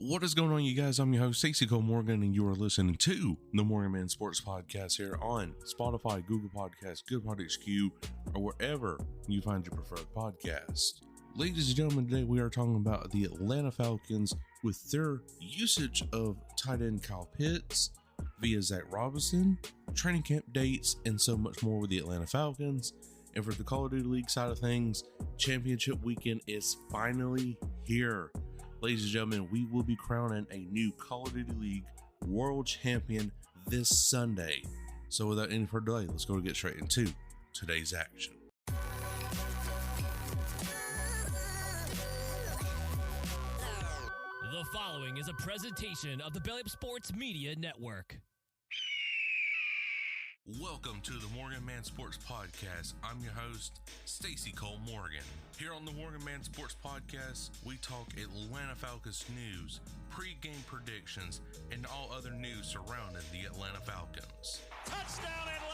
What is going on, you guys? I'm your host, Stacey Cole Morgan, and you are listening to the MorganMan Sports Podcast here on Spotify, Google Podcasts, Good Pod HQ, or wherever you find your preferred podcast. Ladies and gentlemen, today we are talking about the Atlanta Falcons with their usage of tight end Kyle Pitts via Zac Robinson, training camp dates, and so much more with the Atlanta Falcons. And for the Call of Duty League side of things, championship weekend is finally here. Ladies and gentlemen, we will be crowning a new Call of Duty League World Champion this Sunday. So without any further delay, let's go get straight into today's action. The following is a presentation of the Belly Up Sports Media Network. Welcome to the MorganMan Sports Podcast. I'm your host, Stacey Cole Morgan. Here on the MorganMan Sports Podcast, we talk Atlanta Falcons news, pre-game predictions, and all other news surrounding the Atlanta Falcons. Touchdown, Atlanta!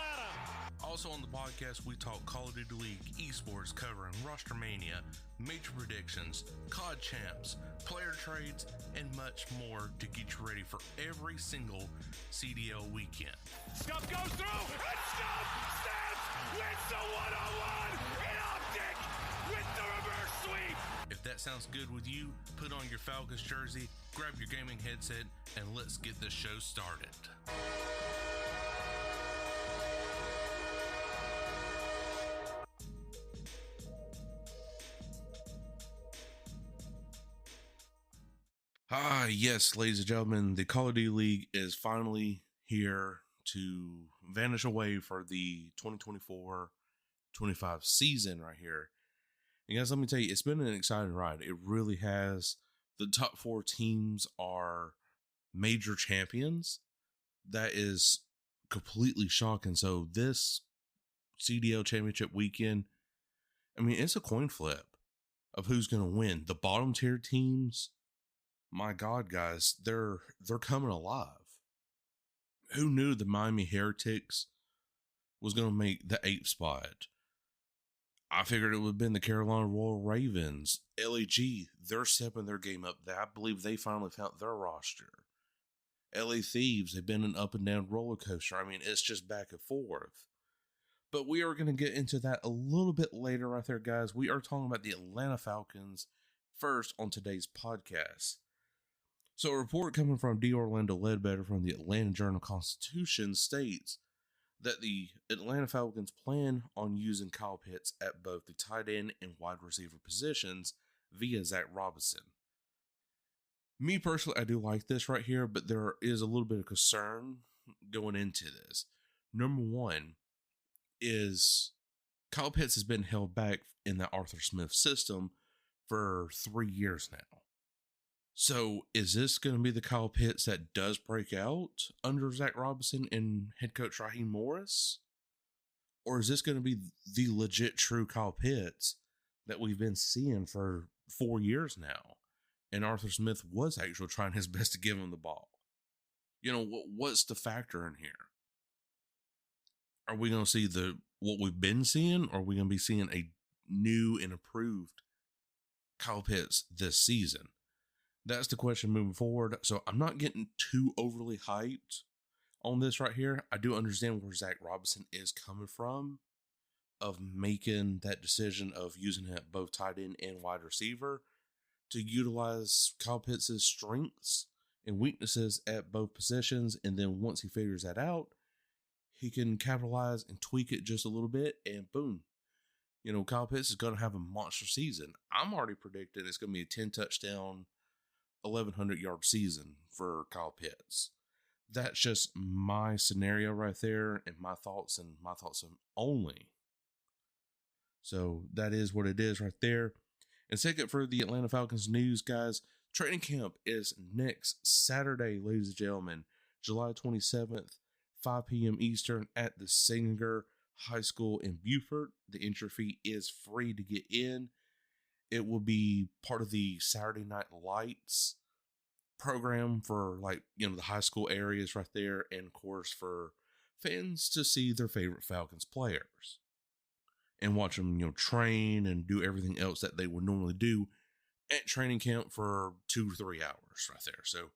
Also on the podcast, we talk Call of Duty League, esports covering Roster Mania, major predictions, COD Champs, player trades, and much more to get you ready for every single CDL weekend. Scuff goes through, and Scuff snaps, wins the one-on-one in optic with the reverse sweep. If that sounds good with you, put on your Falcons jersey, grab your gaming headset, and let's get this show started. Yes, ladies and gentlemen, the Call of Duty League is finally here to vanish away for the 2024-25 season right here. And guys, let me tell you, it's been an exciting ride. It really has. The top 4 teams are major champions. That is completely shocking. So this CDL Championship weekend, I mean, it's a coin flip of who's going to win. The bottom tier teams, my God, guys, they're coming alive. Who knew the Miami Heretics was going to make the 8th spot? I figured it would have been the Carolina Royal Ravens. LAG, they're stepping their game up. I believe they finally found their roster. LA Thieves, they've been an up and down roller coaster. I mean, it's just back and forth. But we are going to get into that a little bit later right there, guys. We are talking about the Atlanta Falcons first on today's podcast. So a report coming from D. Orlando Ledbetter from the Atlanta Journal-Constitution states that the Atlanta Falcons plan on using Kyle Pitts at both the tight end and wide receiver positions via Zac Robinson. Me personally, I do like this right here, but there is a little bit of concern going into this. Number one is Kyle Pitts has been held back in the Arthur Smith system for 3 years now. So is this going to be the Kyle Pitts that does break out under Zac Robinson and head coach Raheem Morris? Or is this going to be the legit true Kyle Pitts that we've been seeing for 4 years now? And Arthur Smith was actually trying his best to give him the ball. You know, what's the factor in here? Are we going to see what we've been seeing, or are we going to be seeing a new and improved Kyle Pitts this season? That's the question moving forward. So I'm not getting too overly hyped on this right here. I do understand where Zac Robinson is coming from of making that decision of using him at both tight end and wide receiver to utilize Kyle Pitts' strengths and weaknesses at both positions. And then once he figures that out, he can capitalize and tweak it just a little bit, and boom. You know, Kyle Pitts is going to have a monster season. I'm already predicting it's going to be a 10 touchdown, 1,100-yard season for Kyle Pitts. That's just my scenario right there, and my thoughts only. So that is what it is right there. And second, for the Atlanta Falcons news, guys, training camp is next Saturday, ladies and gentlemen, July 27th, 5 p.m. Eastern at the Singer High School in Beaufort. The entry fee is free to get in. It will be part of the Saturday Night Lights program for, like, you know, the high school areas right there. And of course, for fans to see their favorite Falcons players and watch them, you know, train and do everything else that they would normally do at training camp for 2 to 3 hours right there. So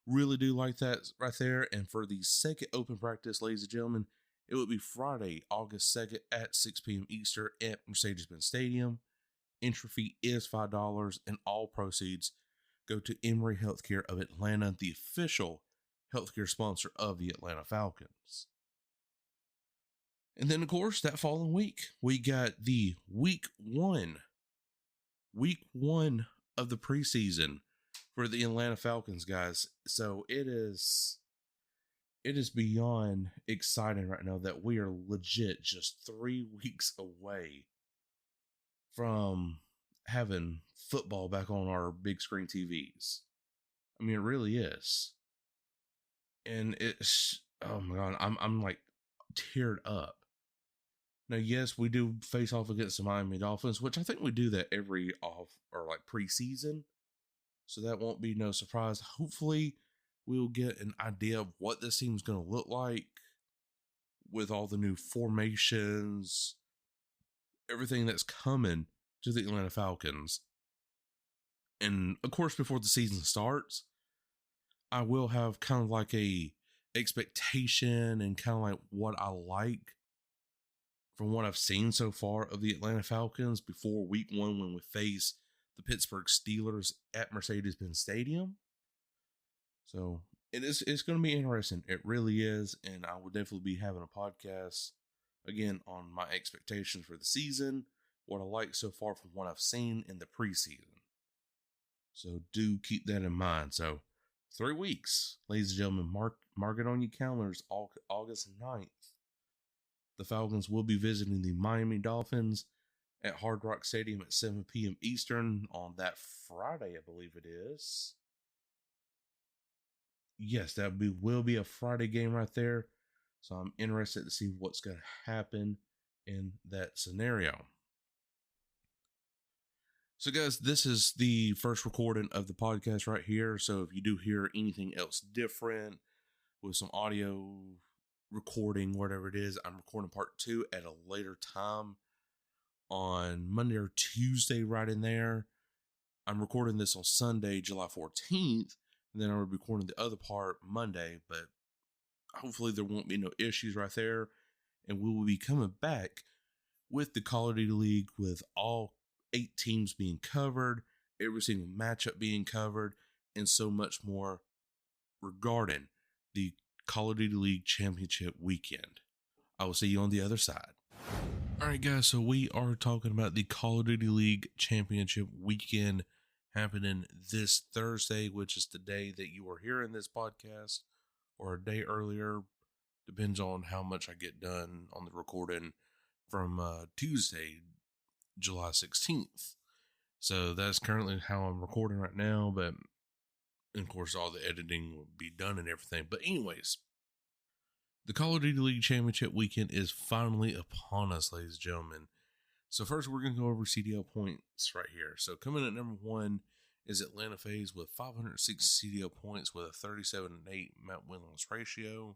really do like that right there. And for the second open practice, ladies and gentlemen, it will be Friday, August 2nd at 6 p.m. Eastern at Mercedes-Benz Stadium. Entry fee is $5, and all proceeds go to Emory Healthcare of Atlanta, the official healthcare sponsor of the Atlanta Falcons. And then, of course, that following week, we got the week one of the preseason for the Atlanta Falcons, guys. So it is beyond exciting right now that we are legit just 3 weeks away from having football back on our big screen TVs. I mean, it really is. And it's, oh my God, I'm like teared up. Now, yes, we do face off against the Miami Dolphins, which I think we do that every off or like preseason. So that won't be no surprise. Hopefully, we'll get an idea of what this team's going to look like with all the new formations, everything that's coming to the Atlanta Falcons. And of course, before the season starts, I will have kind of like a expectation and kind of like what I like from what I've seen so far of the Atlanta Falcons before week one when we face the Pittsburgh Steelers at Mercedes-Benz Stadium. So it's going to be interesting. It really is. And I will definitely be having a podcast again on my expectations for the season, what I like so far from what I've seen in the preseason. So do keep that in mind. So 3 weeks, ladies and gentlemen, mark it on your calendars, August 9th. The Falcons will be visiting the Miami Dolphins at Hard Rock Stadium at 7 p.m. Eastern on that Friday, I believe it is. Yes, will be a Friday game right there. So I'm interested to see what's going to happen in that scenario. So guys, this is the first recording of the podcast right here. So if you do hear anything else different with some audio recording, whatever it is, I'm recording part 2 at a later time on Monday or Tuesday right in there. I'm recording this on Sunday, July 14th, and then I'll be recording the other part Monday, but hopefully there won't be no issues right there, and we will be coming back with the Call of Duty League with all 8 teams being covered, every single matchup being covered, and so much more regarding the Call of Duty League Championship weekend. I will see you on the other side. All right, guys, so we are talking about the Call of Duty League Championship weekend happening this Thursday, which is the day that you are hearing this podcast, or a day earlier. Depends on how much I get done on the recording from Tuesday, July 16th. So that's currently how I'm recording right now, but of course all the editing will be done and everything. But anyways, the Call of Duty League Championship weekend is finally upon us, ladies and gentlemen. So first we're going to go over CDL points right here. So coming at number 1 is Atlanta FaZe with 506 CDL points with a 37-8 win-loss ratio.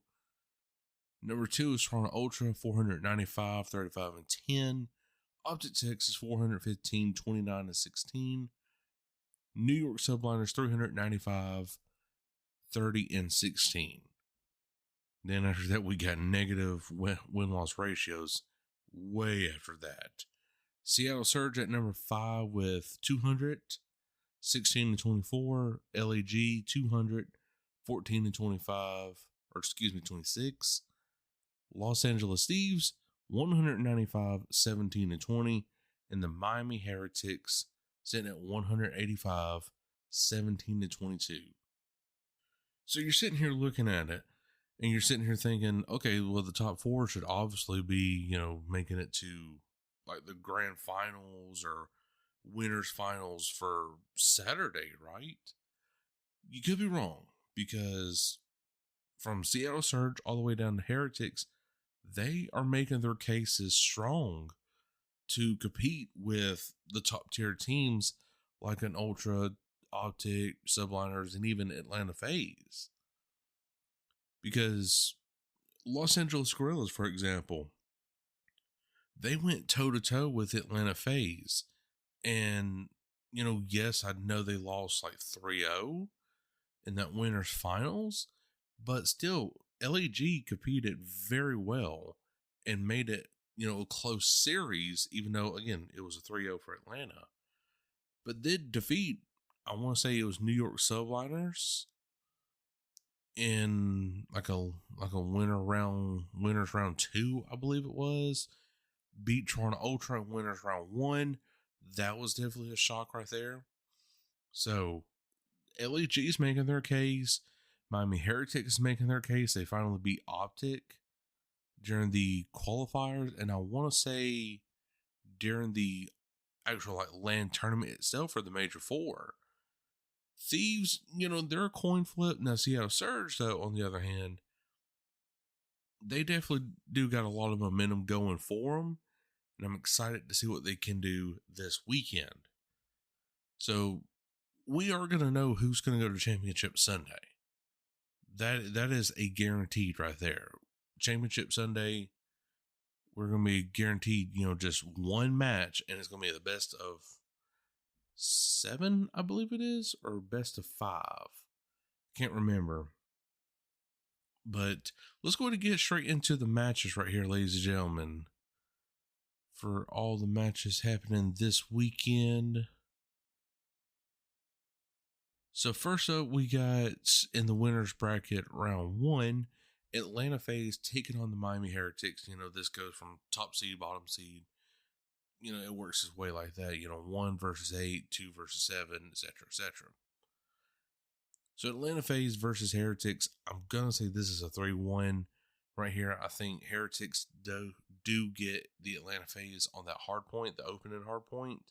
Number 2 is Toronto Ultra, 495, 35, and 10. Optic Texas, 415, 29, and 16. New York Subliners, 395, 30, and 16. Then after that, we got negative win-loss ratios way after that. Seattle Surge at number 5 with 200, 16 and 24. LAG, 200, 14 and 25, 26. Los Angeles Thieves, 195, 17 and 20. And the Miami Heretics sitting at 185, 17 and 22. So you're sitting here looking at it, and you're sitting here thinking, okay, well, the top 4 should obviously be, making it to like the grand finals or winners finals for Saturday, right? You could be wrong, because from Seattle Surge all the way down to Heretics, they are making their cases strong to compete with the top tier teams like an Ultra, Optic, Subliners, and even Atlanta FaZe. Because Los Angeles Guerrillas, for example, they went toe-to-toe with Atlanta FaZe, and yes, I know they lost like 3-0 in that winner's finals, but still, LAG competed very well and made it, a close series, even though, again, it was a 3-0 for Atlanta. But did defeat, I want to say it was New York Subliners in like a winners round 2, I believe it was. Beat Toronto Ultra in winners round 1. That was definitely a shock right there. So LAG is making their case. Miami Heretics is making their case. They finally beat Optic during the qualifiers, and I want to say during the actual land tournament itself for the Major 4. Thieves, they're a coin flip. Now Seattle Surge, though, on the other hand, they definitely do got a lot of momentum going for them, and I'm excited to see what they can do this weekend. So we are going to know who's going to go to Championship Sunday. That is a guaranteed right there. Championship Sunday, we're going to be guaranteed, just one match, and it's going to be the best of 7, I believe it is, or best of 5. Can't remember. But let's go ahead and get straight into the matches right here, ladies and gentlemen, for all the matches happening this weekend. So first up, we got in the winners bracket round 1, Atlanta FaZe taking on the Miami Heretics. This goes from top seed, bottom seed. It works its way like that. 1 versus 8, 2 versus 7, etc., etc. So Atlanta FaZe versus Heretics. I'm gonna say this is a 3-1 right here. I think Heretics do get the Atlanta FaZe on that hard point, the opening hard point.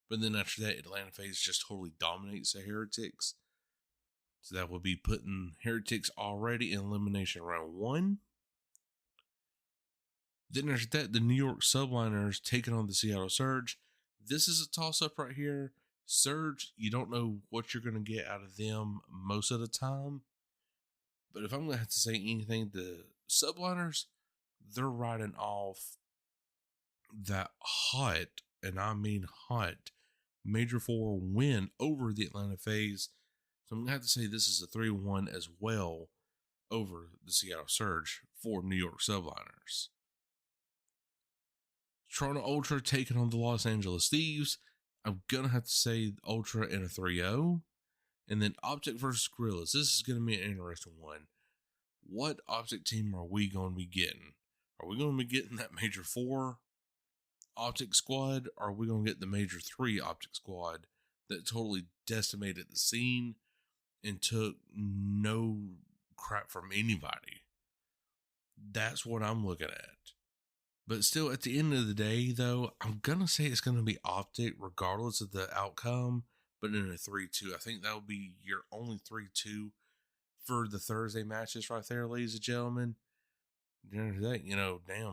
But then after that, Atlanta FaZe just totally dominates the Heretics. So that would be putting Heretics already in elimination round 1. Then after that, the New York Subliners taking on the Seattle Surge. This is a toss-up right here. Surge, you don't know what you're going to get out of them most of the time. But if I'm going to have to say anything, the Subliners, they're riding off that hot, and I mean hot, Major 4 win over the Atlanta FaZe. So I'm going to have to say this is a 3-1 as well over the Seattle Surge for New York Subliners. Toronto Ultra taking on the Los Angeles Thieves. I'm going to have to say Ultra in a 3-0. And then Optic versus Gorillas. This is going to be an interesting one. What Optic team are we going to be getting? Are we going to be getting that Major 4 Optic squad? Or are we going to get the Major 3 Optic squad that totally decimated the scene and took no crap from anybody? That's what I'm looking at. But still, at the end of the day, though, I'm going to say it's going to be Optic regardless of the outcome, but in a 3-2. I think that will be your only 3-2 for the Thursday matches right there, ladies and gentlemen. At the end of the day,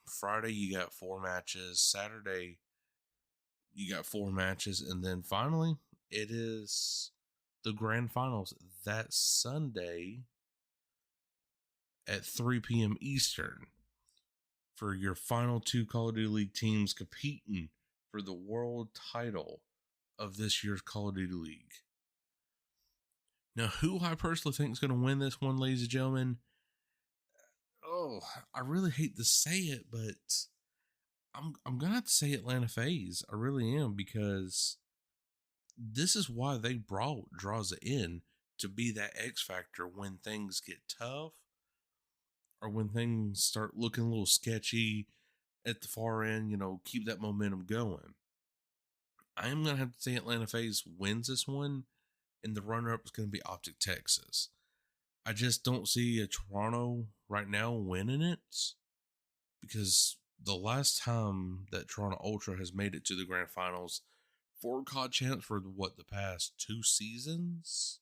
Friday you got 4 matches. Saturday you got 4 matches. And then finally, it is the grand finals that Sunday at 3 p.m. Eastern. For your final 2 Call of Duty League teams competing for the world title of this year's Call of Duty League. Now, who I personally think is going to win this one, ladies and gentlemen? Oh, I really hate to say it, but I'm going to have to say Atlanta FaZe. I really am, because this is why they brought Draws in, to be that X factor when things get tough, or when things start looking a little sketchy at the far end, keep that momentum going. I am going to have to say Atlanta FaZe wins this one, and the runner-up is going to be Optic Texas. I just don't see a Toronto right now winning it, because the last time that Toronto Ultra has made it to the grand finals, 4 COD champs for the past 2 seasons?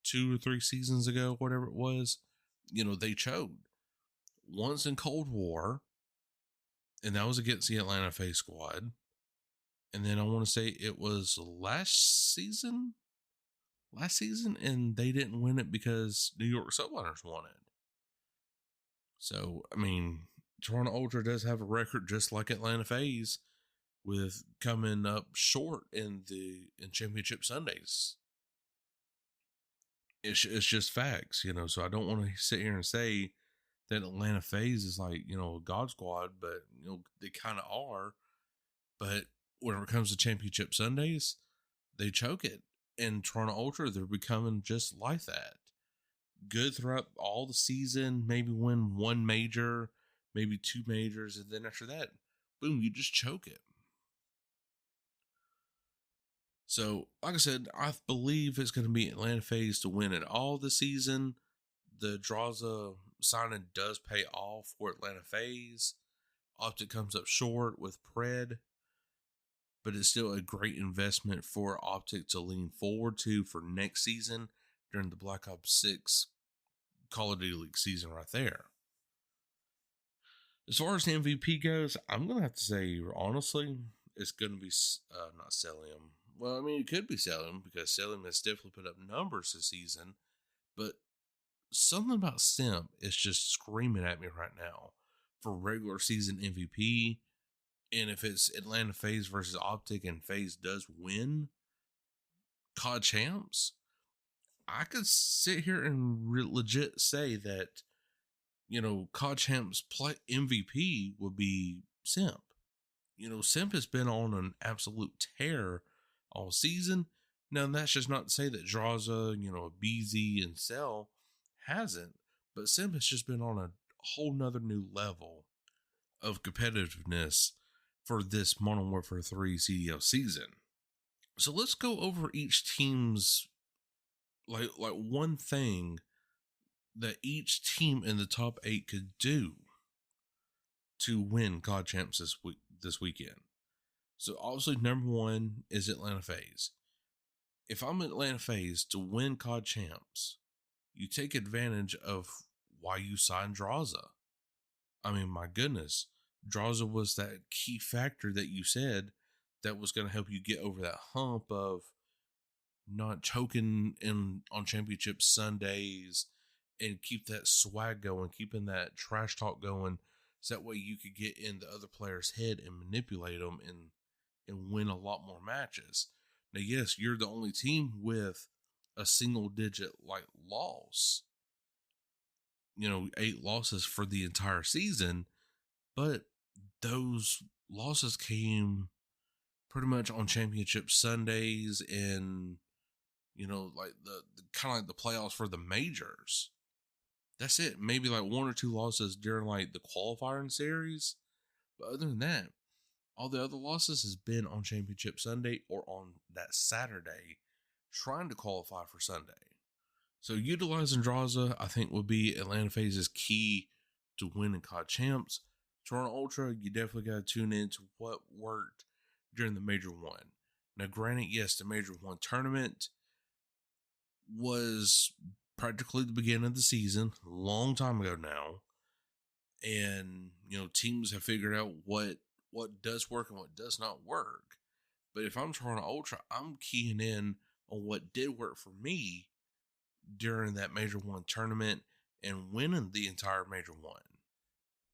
2 or 3 seasons ago, whatever it was. They choked. Once in Cold War, and that was against the Atlanta FaZe squad. And then I want to say it was last season, and they didn't win it because New York Subliners won it. So, Toronto Ultra does have a record just like Atlanta FaZe. with coming up short in championship Sundays. It's just facts, so I don't want to sit here and say that Atlanta FaZe is like, a God squad, but they kind of are. But when it comes to championship Sundays, they choke it. And Toronto Ultra, they're becoming just like that. Good throughout all the season, maybe win one major, maybe two majors, and then after that, boom, you just choke it. So, like I said, I believe it's going to be Atlanta FaZe to win it all this season. The Draza signing does pay off for Atlanta FaZe. Optic comes up short with Pred, but it's still a great investment for Optic to lean forward to for next season during the Black Ops 6 Call of Duty League season right there. As far as the MVP goes, I'm going to have to say, honestly, it's going to be not Celium. Well, I mean, it could be Celium because Celium has definitely put up numbers this season, but something about Simp is just screaming at me right now for regular season MVP. And if it's Atlanta FaZe versus Optic and FaZe does win COD Champs, I could sit here and legit say that, COD Champs play MVP would be Simp. Simp has been on an absolute tear all season. Now, that's just not to say that Draza, BZ and Cell hasn't, but Simp has just been on a whole nother new level of competitiveness for this Modern Warfare 3 CDL season. So let's go over each team's like one thing that each team in the top 8 could do to win COD Champs this weekend. So obviously number 1 is Atlanta FaZe. If I'm Atlanta FaZe to win COD Champs, you take advantage of why you signed Draza. I mean, my goodness, Draza was that key factor that you said that was going to help you get over that hump of not choking on championship Sundays and keep that swag going, keeping that trash talk going, so that way you could get in the other player's head and manipulate them and win a lot more matches. Now, yes, you're the only team with a single digit loss. 8 losses for the entire season, but those losses came pretty much on championship Sundays and the kind of like the playoffs for the majors. That's it. Maybe 1 or 2 losses during the qualifying series, but other than that, all the other losses has been on championship Sunday or on that Saturday trying to qualify for Sunday. So utilizing Draza, I think, will be Atlanta FaZe's key to winning COD Champs. Toronto Ultra, you definitely got to tune into what worked during the Major 1. Now, granted, yes, the Major 1 tournament was practically the beginning of the season, a long time ago now. And, teams have figured out what does work and what does not work. But if I'm Toronto Ultra, I'm keying in on what did work for me during that Major 1 tournament and winning the entire Major 1.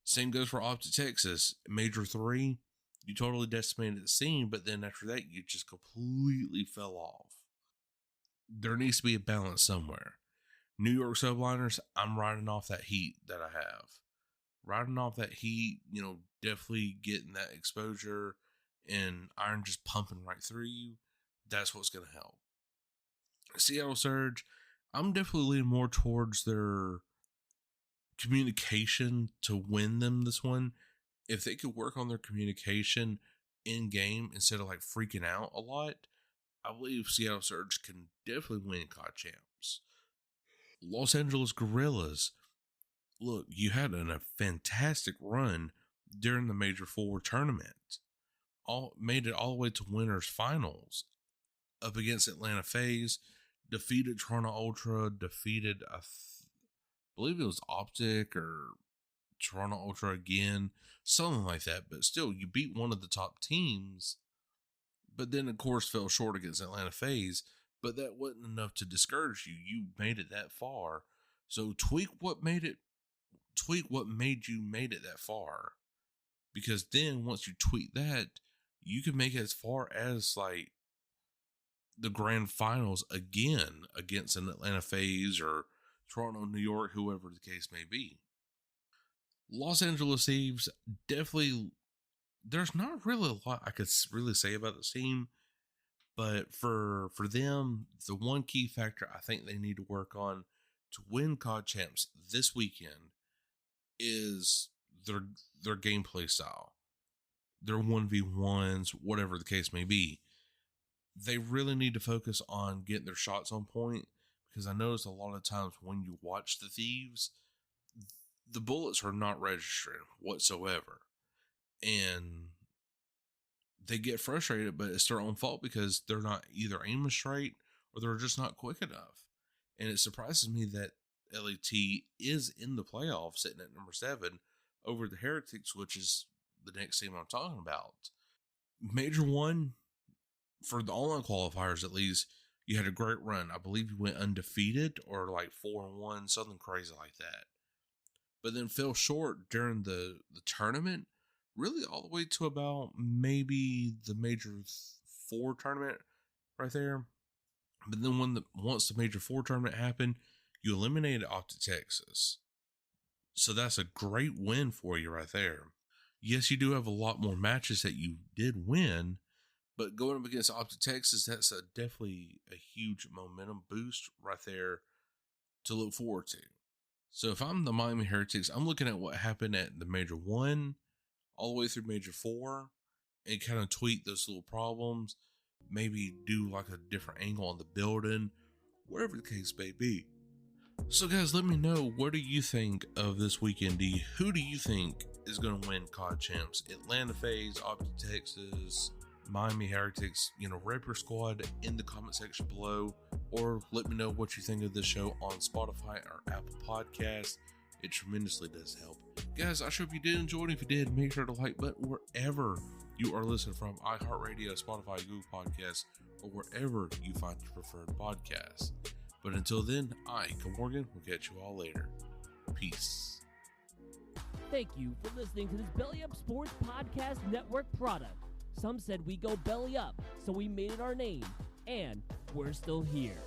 Same goes for Optic Texas. Major 3, you totally decimated the scene, but then after that, you just completely fell off. There needs to be a balance somewhere. New York Subliners, I'm riding off that heat that I have. Riding off that heat, definitely getting that exposure and iron just pumping right through you. That's what's going to help. Seattle Surge, I'm definitely leaning more towards their communication to win them this one. If they could work on their communication in game instead of freaking out a lot, I believe Seattle Surge can definitely win COD Champs. Los Angeles Guerrillas, look, you had a fantastic run during the Major 4 tournament. Made it all the way to winners finals up against Atlanta FaZe, defeated Toronto Ultra, defeated, I believe it was Optic or Toronto Ultra again, something like that. But still, you beat one of the top teams, but then, of course, fell short against Atlanta FaZe. But that wasn't enough to discourage you. You made it that far. So tweak what made you made it that far. Because then once you tweak that, you can make it as far as like the grand finals again against an Atlanta FaZe or Toronto, New York, whoever the case may be. Los Angeles Thieves, definitely, there's not really a lot I could really say about the team, but for them, the one key factor I think they need to work on to win COD Champs this weekend is their gameplay style, their 1v1s, whatever the case may be. They really need to focus on getting their shots on point, because I notice a lot of times when you watch the Thieves, the bullets are not registering whatsoever. And they get frustrated, but it's their own fault because they're not either aiming straight or they're just not quick enough. And it surprises me that LAT is in the playoffs sitting at number 7 over the Heretics, which is the next team I'm talking about. Major 1, for the online qualifiers at least, you had a great run. I believe you went undefeated or like 4-1, something crazy like that. But then fell short during the tournament, really all the way to about maybe the Major 4 tournament right there. But then once the Major 4 tournament happened, you eliminated Optic Texas. So that's a great win for you right there. Yes, you do have a lot more matches that you did win, but going up against Optic Texas, that's definitely a huge momentum boost right there to look forward to. So if I'm the Miami Heretics, I'm looking at what happened at the Major 1 all the way through Major 4 and kind of tweak those little problems, maybe do like a different angle on the building, whatever the case may be. So guys, let me know, what do you think of this weekend? Who do you think is going to win COD Champs? Atlanta FaZe, Optic Texas, Miami Heretics? Rep your squad in the comment section below, or let me know what you think of this show on Spotify or Apple Podcasts. It tremendously does help. Guys, I hope you did enjoy it. If you did, make sure to like button wherever you are listening from, iHeartRadio, Spotify, Google Podcasts, or wherever you find your preferred podcasts. But until then, Morgan, will catch you all later. Peace. Thank you for listening to this Belly Up Sports Podcast Network product. Some said we go belly up, so we made it our name, and we're still here.